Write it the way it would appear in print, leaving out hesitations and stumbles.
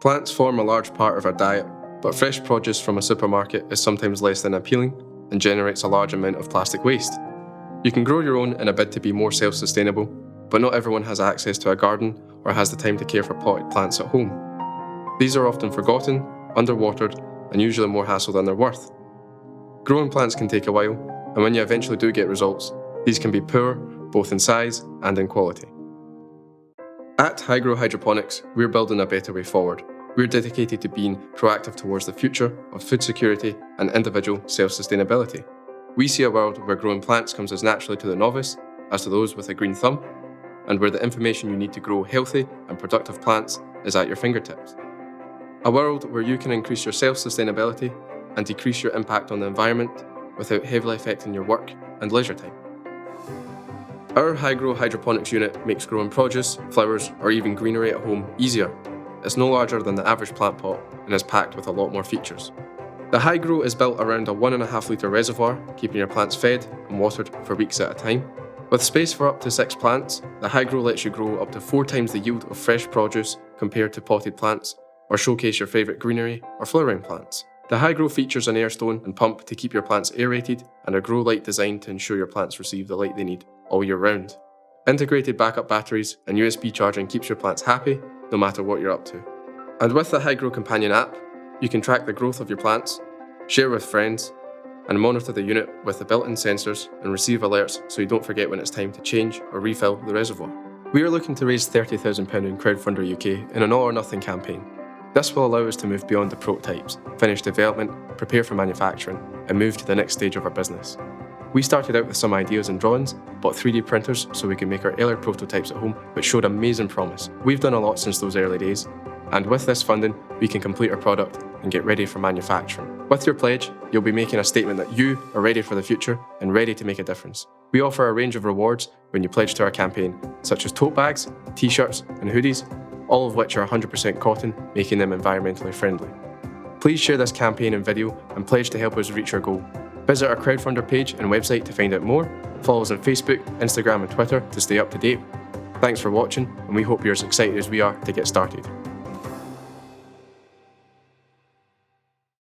Plants form a large part of our diet, but fresh produce from a supermarket is sometimes less than appealing and generates a large amount of plastic waste. You can grow your own in a bid to be more self-sustainable, but not everyone has access to a garden or has the time to care for potted plants at home. These are often forgotten, underwatered, and usually more hassle than they're worth. Growing plants can take a while, and when you eventually do get results, these can be poor, both in size and in quality. At Hy-Gro Hydroponics, we're building a better way forward. We're dedicated to being proactive towards the future of food security and individual self-sustainability. We see a world where growing plants comes as naturally to the novice as to those with a green thumb, and where the information you need to grow healthy and productive plants is at your fingertips. A world where you can increase your self-sustainability and decrease your impact on the environment without heavily affecting your work and leisure time. Our Hy-Gro Hydroponics unit makes growing produce, flowers, or even greenery at home easier. It's no larger than the average plant pot and is packed with a lot more features. The Hy-Gro is built around a 1.5 litre reservoir, keeping your plants fed and watered for weeks at a time. With space for up to 6 plants, the Hy-Gro lets you grow up to 4 times the yield of fresh produce compared to potted plants, or showcase your favourite greenery or flowering plants. The Hy-Gro features an air stone and pump to keep your plants aerated and a grow light designed to ensure your plants receive the light they need all year round. Integrated backup batteries and USB charging keeps your plants happy no matter what you're up to. And with the Hy-Gro Companion app, you can track the growth of your plants, share with friends, and monitor the unit with the built-in sensors and receive alerts so you don't forget when it's time to change or refill the reservoir. We are looking to raise £30,000 in CrowdfunderUK in an all-or-nothing campaign. This will allow us to move beyond the prototypes, finish development, prepare for manufacturing, and move to the next stage of our business. We started out with some ideas and drawings, bought 3D printers so we could make our earlier prototypes at home, which showed amazing promise. We've done a lot since those early days, and with this funding, we can complete our product and get ready for manufacturing. With your pledge, you'll be making a statement that you are ready for the future and ready to make a difference. We offer a range of rewards when you pledge to our campaign, such as tote bags, t-shirts, and hoodies, all of which are 100% cotton, making them environmentally friendly. Please share this campaign and video and pledge to help us reach our goal. Visit our crowdfunder page and website to find out more. Follow us on Facebook, Instagram and Twitter to stay up to date. Thanks for watching, and we hope you're as excited as we are to get started.